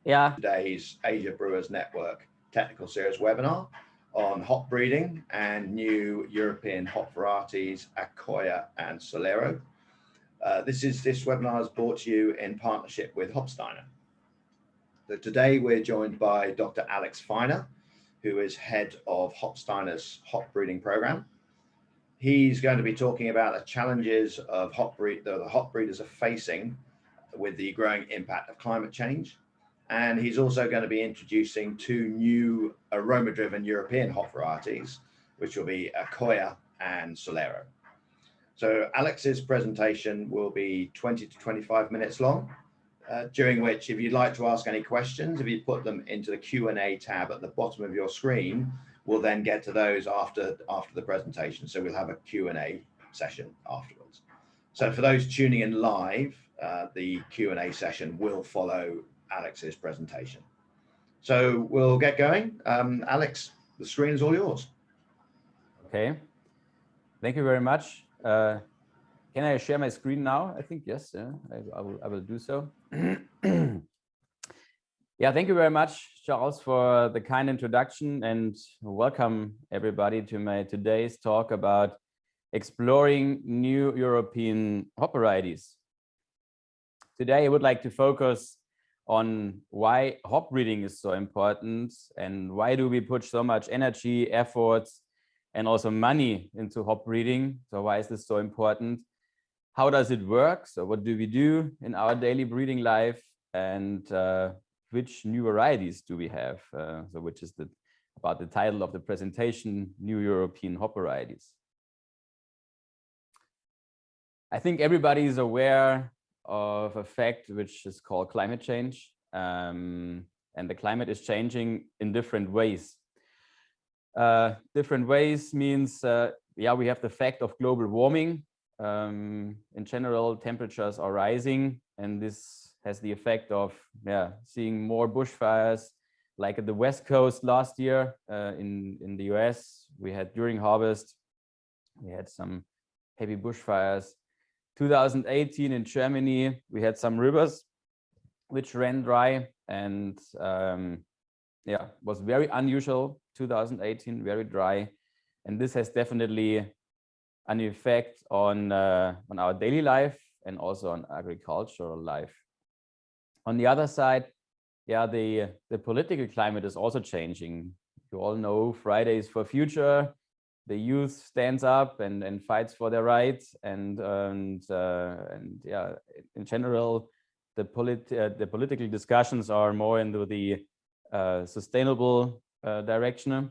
Yeah. Today's Asia Brewers Network Technical Series webinar on hop breeding and new European hop varieties, Akoya and Solero. This webinar is brought to you in partnership with Hopsteiner. So today we're joined by Dr. Alex Feiner, who is head of Hopsteiner's hop breeding program. He's going to be talking about the challenges of the hop breeders are facing with the growing impact of climate change. And he's also going to be introducing two new aroma-driven European hop varieties, which will be Akoya and Solero. So Alex's presentation will be 20 to 25 minutes long, during which, if you'd like to ask any questions, if you put them into the Q&A tab at the bottom of your screen, we'll then get to those after the presentation. So we'll have a Q&A session afterwards. So for those tuning in live, the Q&A session will follow Alex's presentation. So we'll get going. Alex, the screen is all yours. Okay. Thank you very much. Can I share my screen now? I think yes. Yeah, I will do so. Yeah, thank you very much, Charles, for the kind introduction, and welcome everybody to my today's talk about exploring new European hop varieties. Today, I would like to focus on why hop breeding is so important and why do we put so much energy, efforts, and also money into hop breeding. So why is this so important? How does it work? So what do we do in our daily breeding life? And which new varieties do we have? So which is about the title of the presentation, New European Hop Varieties. I think everybody is aware of a fact which is called climate change. And the climate is changing in different ways. Different ways means, yeah, we have the fact of global warming. In general, temperatures are rising, and this has the effect of seeing more bushfires, like at the West Coast last year in the US. We had during harvest, we had some heavy bushfires. 2018 in Germany, we had some rivers which ran dry, and was very unusual. 2018, very dry, and this has definitely an effect on our daily life and also on agricultural life. On the other side, the political climate is also changing. You all know Fridays for Future. The youth stands up and fights for their rights, and in general, the political discussions are more into the sustainable direction.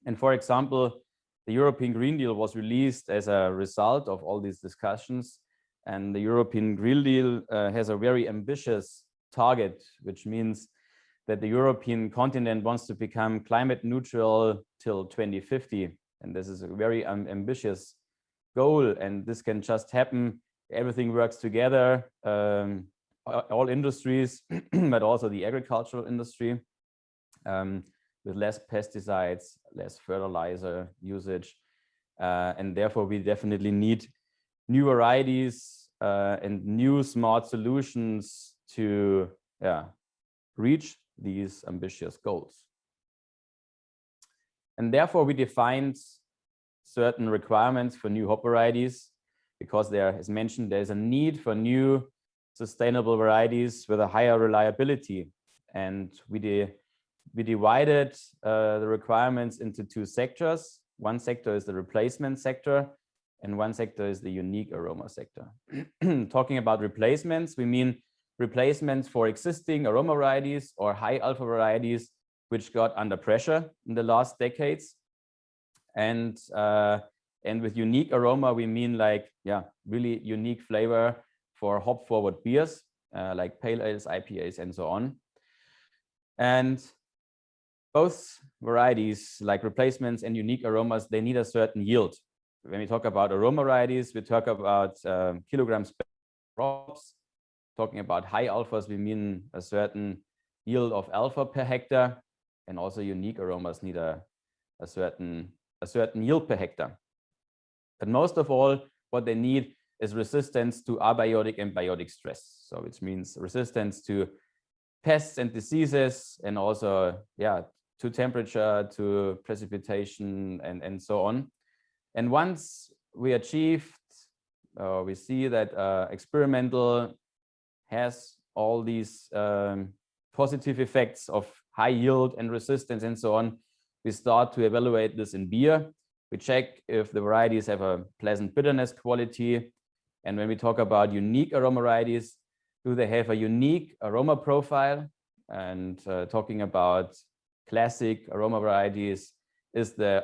And for example, the European Green Deal was released as a result of all these discussions. And the European Green Deal has a very ambitious target, which means that the European continent wants to become climate neutral till 2050. And this is a very ambitious goal. And this can just happen. Everything works together, all industries, but also the agricultural industry, with less pesticides, less fertilizer usage. And therefore, we definitely need new varieties and new smart solutions to reach these ambitious goals. And therefore, we defined certain requirements for new hop varieties, because there, as mentioned, there's a need for new sustainable varieties with a higher reliability. And we divided the requirements into two sectors. One sector is the replacement sector, and one sector is the unique aroma sector. Talking about replacements, we mean replacements for existing aroma varieties or high alpha varieties which got under pressure in the last decades. And with unique aroma, we mean like, really unique flavor for hop forward beers, like pale ales, IPAs, and so on. And both varieties, like replacements and unique aromas, they need a certain yield. When we talk about aroma varieties, we talk about kilograms per crops. Talking about high alphas, we mean a certain yield of alpha per hectare, and also unique aromas need a certain yield per hectare. But most of all, what they need is resistance to abiotic and biotic stress. So which means resistance to pests and diseases, and also, yeah, to temperature, to precipitation, and so on. And once we achieved, we see that experimental has all these positive effects of high yield and resistance and so on, we start to evaluate this in beer. We check if the varieties have a pleasant bitterness quality. And when we talk about unique aroma varieties, do they have a unique aroma profile? And talking about classic aroma varieties, is the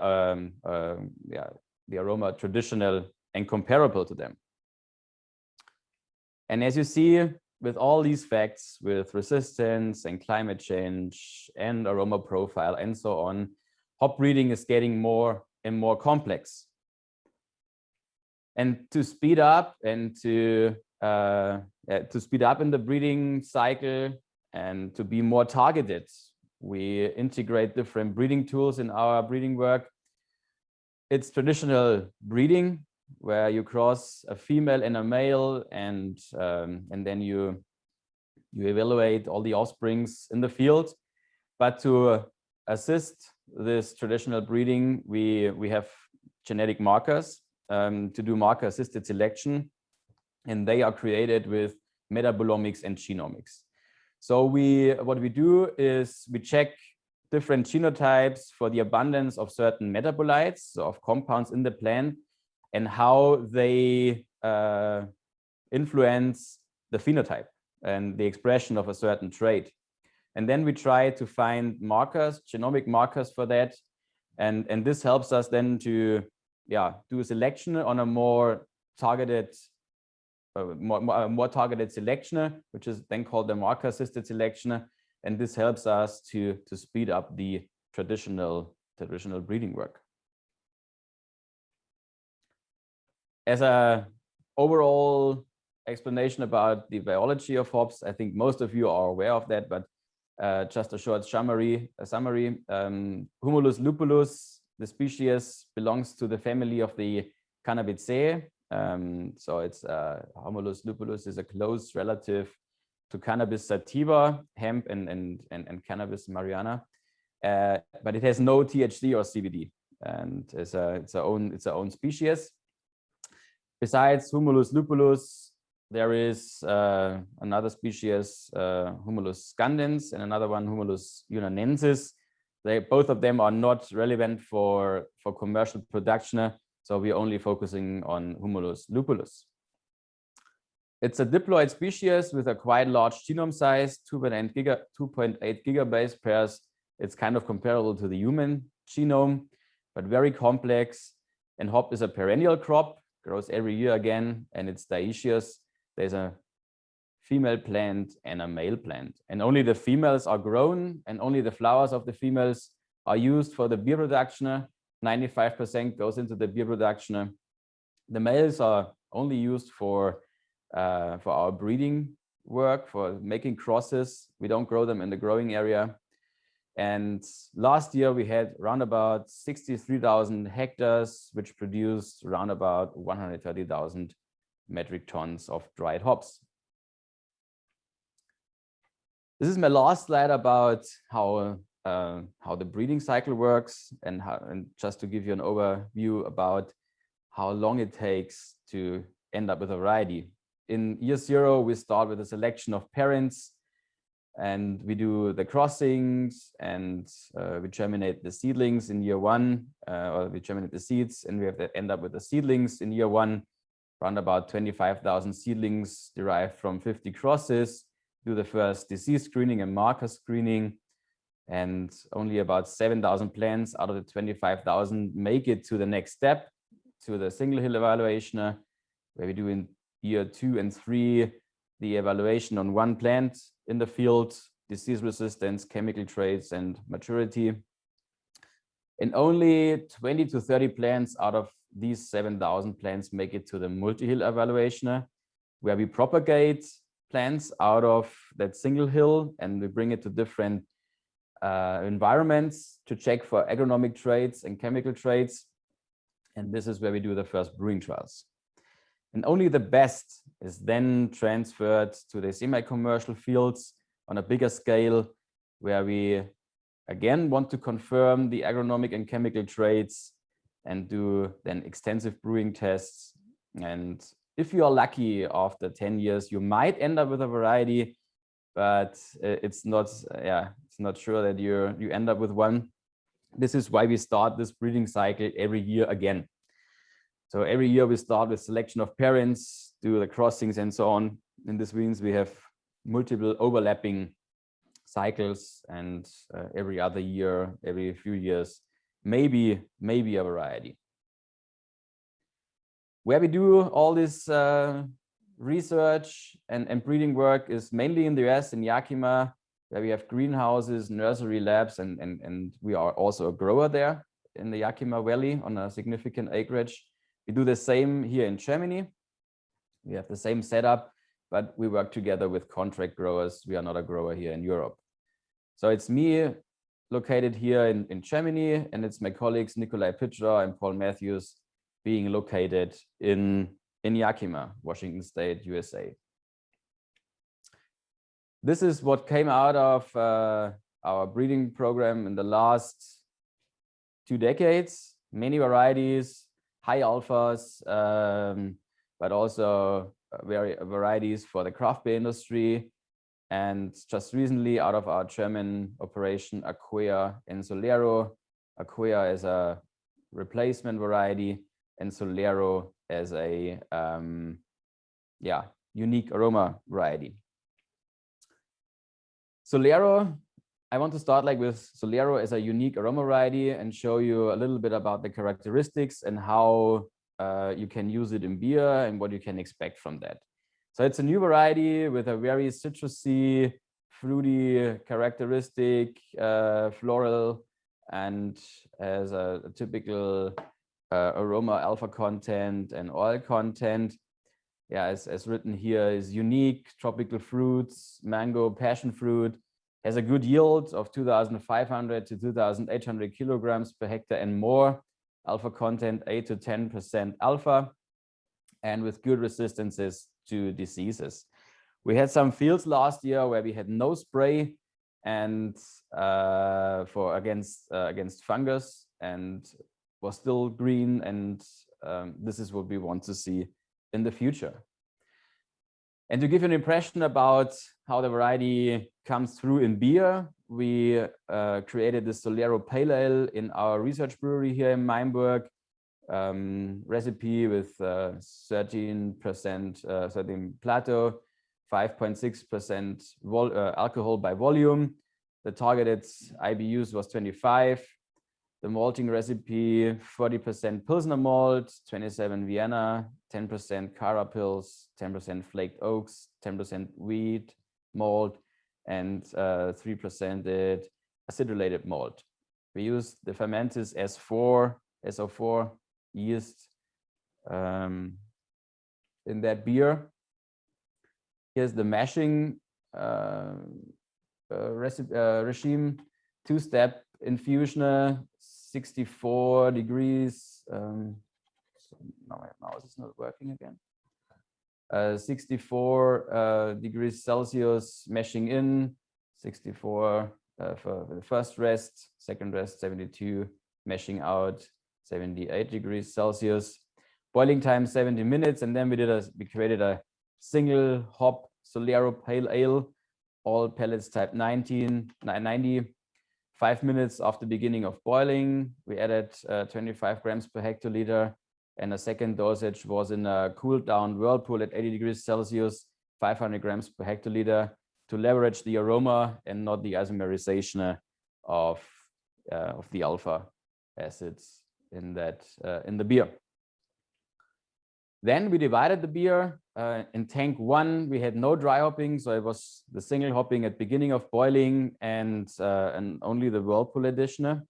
aroma traditional and comparable to them? And as you see, with all these facts, with resistance and climate change and aroma profile and so on, hop breeding is getting more and more complex. And to speed up and to speed up in the breeding cycle and to be more targeted, we integrate different breeding tools in our breeding work. It's traditional breeding, where you cross a female and a male, and then you evaluate all the offsprings in the field. But to assist this traditional breeding, we have genetic markers to do marker assisted selection, and they are created with metabolomics and genomics. So what we do is we check different genotypes for the abundance of certain metabolites, so of compounds in the plant, and how they influence the phenotype and the expression of a certain trait. And then we try to find markers, genomic markers for that. And this helps us then to do a selection on a more targeted selection, which is then called the marker assisted selection. And this helps us to speed up the traditional breeding work. As a overall explanation about the biology of hops, I think most of you are aware of that, but just a short summary. Humulus lupulus, the species, belongs to the family of the Cannabiceae. So it's Humulus lupulus is a close relative to Cannabis sativa, hemp, and Cannabis marijuana, but it has no THC or CBD, and it's its own species. Besides Humulus lupulus, there is another species, Humulus scandens, and another one, Humulus yunanensis. Both of them are not relevant for commercial production, so we're only focusing on Humulus lupulus. It's a diploid species with a quite large genome size, 2.8 gigabase pairs. It's kind of comparable to the human genome, but very complex. And hop is a perennial crop, grows every year again, and it's dioecious. There's a female plant and a male plant, and only the females are grown, and only the flowers of the females are used for the beer production. 95% goes into the beer production. The males are only used for our breeding work, for making crosses. We don't grow them in the growing area. And last year we had around about 63,000 hectares, which produced around about 130,000 metric tons of dried hops. This is my last slide about how the breeding cycle works, and just to give you an overview about how long it takes to end up with a variety. In year 0, we start with a selection of parents, and we do the crossings, and we germinate the seedlings in year 1, or we germinate the seeds, and we have to end up with the seedlings in year 1. Around about 25,000 seedlings derived from 50 crosses. Do the first disease screening and marker screening, and only about 7,000 plants out of the 25,000 make it to the next step, to the single hill evaluation, where we do in year 2 and 3 the evaluation on one plant in the field, disease resistance, chemical traits, and maturity. And only 20 to 30 plants out of these 7,000 plants make it to the multi-hill evaluation, where we propagate plants out of that single hill, and we bring it to different environments to check for agronomic traits and chemical traits. And this is where we do the first brewing trials. And only the best is then transferred to the semi-commercial fields on a bigger scale, where we again want to confirm the agronomic and chemical traits and do then extensive brewing tests. And if you are lucky, after 10 years, you might end up with a variety, but it's not sure that you end up with one. This is why we start this breeding cycle every year again. So every year we start with selection of parents, do the crossings and so on. And this means we have multiple overlapping cycles, and every other year, every few years, maybe a variety. Where we do all this research and breeding work is mainly in the US, in Yakima, where we have greenhouses, nursery labs, and we are also a grower there in the Yakima Valley on a significant acreage. We do the same here in Germany. We have the same setup, but we work together with contract growers. We are not a grower here in Europe. So it's me located here in Germany, and it's my colleagues Nikolai Pitcher and Paul Matthews being located in Yakima, Washington State, USA. This is what came out of our breeding program in the last 2 decades. Many varieties, high alphas, but also varieties for the craft beer industry. And just recently, out of our German operation, Akoya and Solero. Akoya is a replacement variety, and Solero as a unique aroma variety. Solero, I want to start with Solero as a unique aroma variety and show you a little bit about the characteristics and how you can use it in beer and what you can expect from that. So it's a new variety with a very citrusy, fruity characteristic, floral, and has a typical aroma, alpha content, and oil content. Yeah, as written here, is unique tropical fruits, mango, passion fruit, has a good yield of 2,500 to 2,800 kilograms per hectare and more, alpha content 8 to 10% alpha, and with good resistances to diseases. We had some fields last year where we had no spray and against fungus, and was still green, and this is what we want to see in the future. And to give you an impression about how the variety comes through in beer, we created the Solero Pale Ale in our research brewery here in Mainburg. Recipe with 13% Plato, 5.6% alcohol by volume. The targeted IBUs was 25. The malting recipe, 40% Pilsner malt, 27 Vienna, 10% Cara Pils, 10% flaked oaks, 10% wheat malt, and 3% acidulated malt. We used the fermenters SO4 yeast in that beer. Here's the mashing regime, 2-step infusioner, 64 degrees. So now my mouse is not working again. 64 degrees Celsius mashing in, 64 for the first rest, second rest 72, mashing out 78 degrees Celsius. Boiling time 70 minutes, and then we created a single hop Solero Pale Ale, all pellets type 90. 5 minutes after beginning of boiling, we added 25 grams per hectoliter, and a second dosage was in a cooled down whirlpool at 80 degrees Celsius, 500 grams per hectoliter, to leverage the aroma and not the isomerization of the alpha acids in the beer. Then we divided the beer. In tank 1, we had no dry hopping, so it was the single hopping at beginning of boiling and only the whirlpool addition.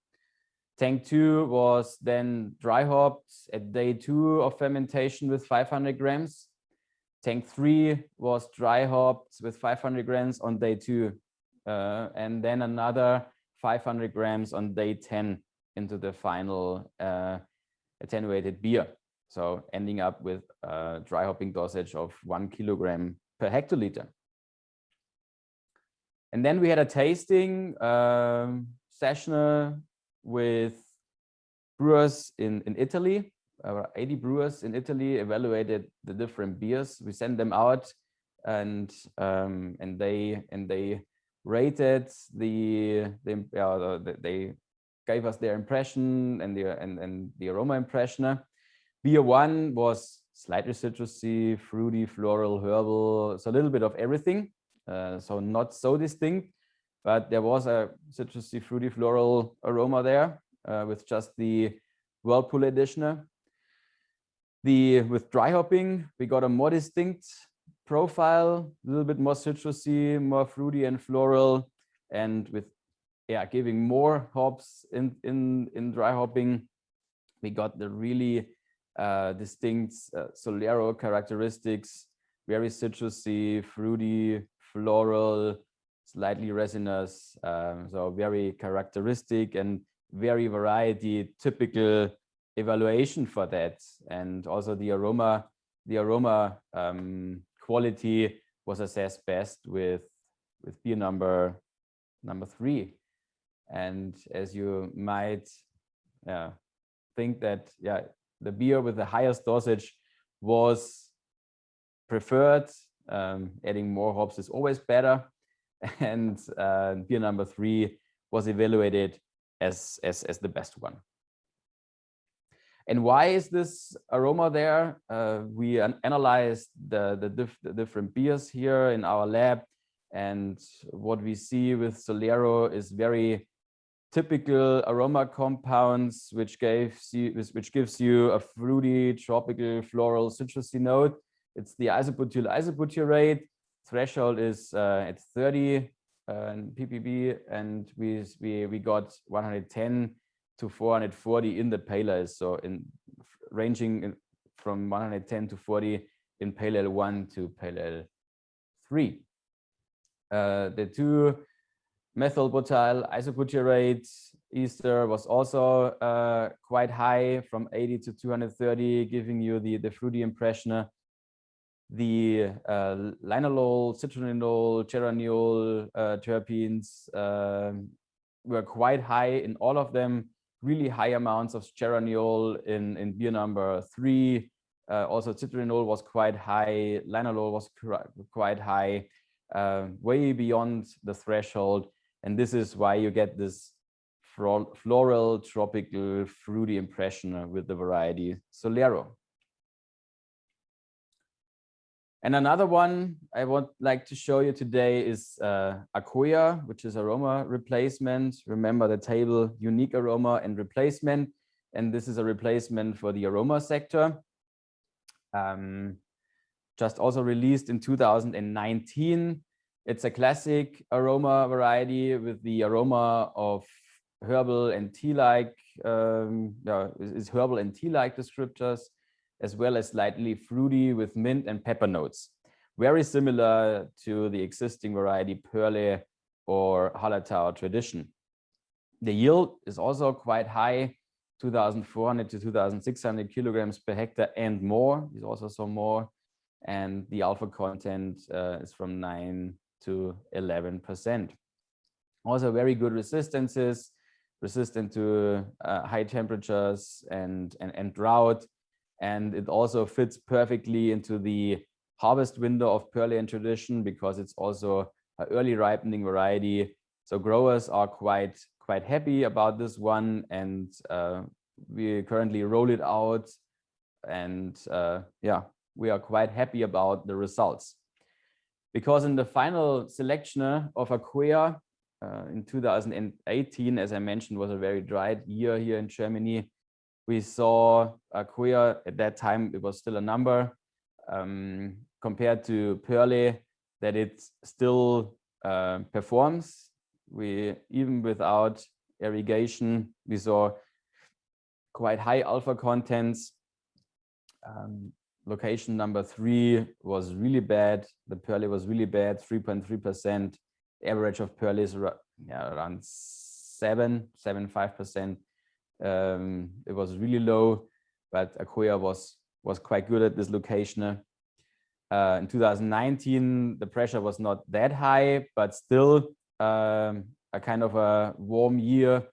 Tank 2 was then dry hopped at day 2 of fermentation with 500 grams. Tank 3 was dry hopped with 500 grams on day 2, and then another 500 grams on day 10 into the final attenuated beer. So ending up with a dry hopping dosage of 1 kilogram per hectoliter. And then we had a tasting session with brewers in Italy. 80 brewers in Italy evaluated the different beers. We sent them out, and they rated they gave us their impression and the aroma impression. Beer 1 was slightly citrusy, fruity, floral, herbal, so a little bit of everything. So not so distinct, but there was a citrusy, fruity, floral aroma there with just the whirlpool addition. With dry hopping, we got a more distinct profile, a little bit more citrusy, more fruity and floral, and with giving more hops in dry hopping, we got the really distinct Solero characteristics, very citrusy, fruity, floral, slightly resinous, so very characteristic and very variety typical evaluation for that. And also the aroma quality was assessed best with beer number 3. And as you might think that the beer with the highest dosage was preferred, adding more hops is always better, and beer number 3 was evaluated as the best one. And why is this aroma there? We analyzed the different beers here in our lab, and what we see with Solero is very typical aroma compounds, which gives you a fruity, tropical, floral, citrusy note. It's the isobutyl isobutyrate. Threshold is at 30 ppb, and we got 110 to 440 in the pale ale, so ranging from 110 to 40 in pale ale 1 to pale ale 3. The 2-methylbutyl isobutyrate ester was also quite high, from 80 to 230, giving you the fruity impression. The linalool, citronellol, geraniol terpenes were quite high in all of them. Really high amounts of geraniol in beer number 3. Also citronellol was quite high. Linalool was quite high, way beyond the threshold. And this is why you get this floral, tropical, fruity impression with the variety Solero. And another one I would like to show you today is Akoya, which is aroma replacement. Remember the table, unique aroma and replacement. And this is a replacement for the aroma sector. Just also released in 2019. It's a classic aroma variety with the aroma of herbal and tea-like, is herbal and tea-like descriptors, as well as slightly fruity with mint and pepper notes. Very similar to the existing variety Perle or Hallertau tradition. The yield is also quite high, 2,400 to 2,600 kilograms per hectare and more. There's also some more. And the alpha content is from 9 to 11%. Also very good resistances, resistant to high temperatures and drought. And it also fits perfectly into the harvest window of Perlean tradition, because it's also an early ripening variety. So growers are quite happy about this one, and we currently roll it out, and we are quite happy about the results. Because in the final selection of Akoya in 2018, as I mentioned, was a very dry year here in Germany. We saw Akoya at that time, it was still a number compared to Perle, that it still performs. Even without irrigation, we saw quite high alpha contents. Location number 3 was really bad. The Perle was really bad, 3.3%. The average of Perle is around 7.5%. It was really low, but Akoya was quite good at this location. In 2019, the pressure was not that high, but still a kind of a warm year,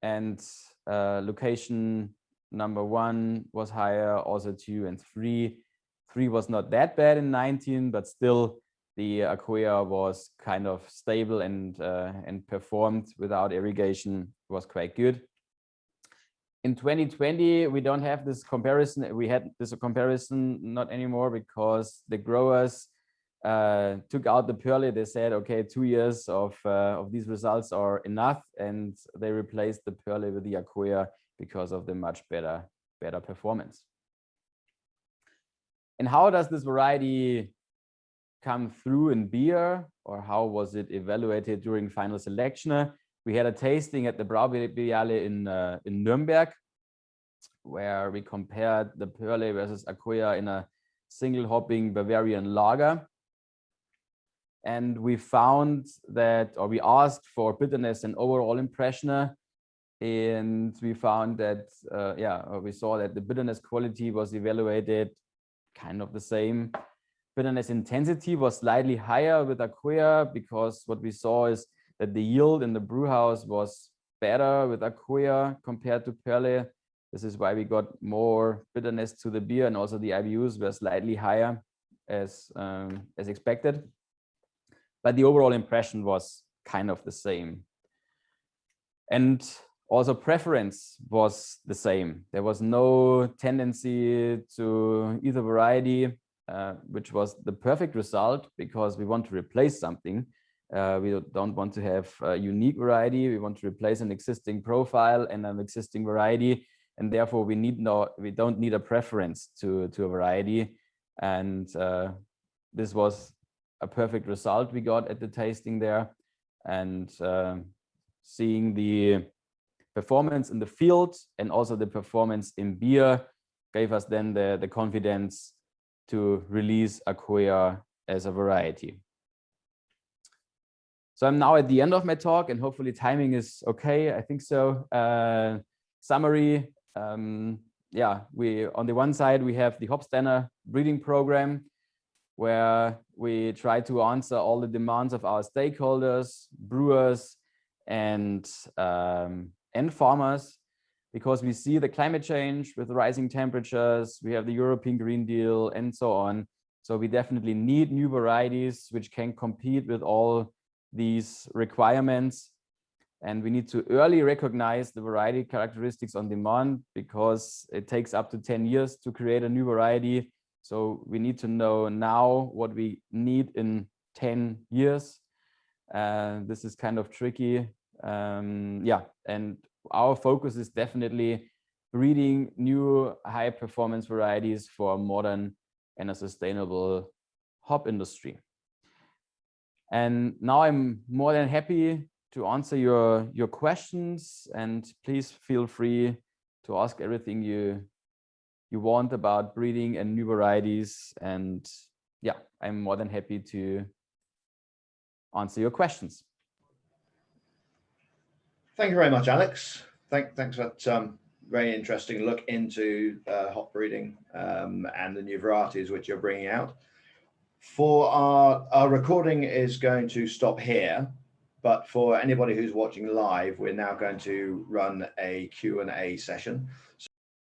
and location number 1 was higher, also 2 and 3. 3 was not that bad in 19, but still the Akoya was kind of stable and performed without irrigation, was quite good. In 2020, we don't have this comparison. We had this comparison not anymore because the growers took out the Pearly. They said, okay, 2 years of these results are enough, and they replaced the Pearly with the Akoya because of the much better performance. And how does this variety come through in beer, or how was it evaluated during final selection? We had a tasting at the Braubiale in Nuremberg, where we compared the Pearly versus Akoya in a single hopping Bavarian lager. And we found that, or we asked for bitterness and overall impression, and we found that, we saw that the bitterness quality was evaluated kind of the same. Bitterness intensity was slightly higher with Akoya, because what we saw is that the yield in the brew house was better with Akoya compared to Pearly. This is why we got more bitterness to the beer, and also the IBUs were slightly higher as expected. But the overall impression was kind of the same. And also preference was the same. There was no tendency to either variety, which was the perfect result, because we want to replace something. We don't want to have a unique variety. We want to replace an existing profile and an existing variety, and therefore we don't need a preference to a variety. And this was a perfect result we got at the tasting there. And seeing the performance in the field and also the performance in beer gave us then the confidence to release Akoya as a variety. So I'm now at the end of my talk, and hopefully timing is okay. I think so. Summary. On the one side, we have the Hopsteiner breeding program, where we try to answer all the demands of our stakeholders, brewers, and farmers, because we see the climate change with rising temperatures. We have the European Green Deal and so on. So we definitely need new varieties which can compete with all these requirements. And we need to early recognize the variety characteristics on demand, because it takes up to 10 years to create a new variety. So we need to know now what we need in 10 years. This is kind of tricky. And our focus is definitely breeding new high performance varieties for a modern and a sustainable hop industry. And now I'm more than happy to answer your questions, and please feel free to ask everything you want about breeding and new varieties. And yeah, I'm more than happy to answer your questions. Thank you very much, Alex. Thanks for that very interesting look into hop breeding and the new varieties which you're bringing out. For our recording is going to stop here, but for anybody who's watching live, we're now going to run a Q&A session.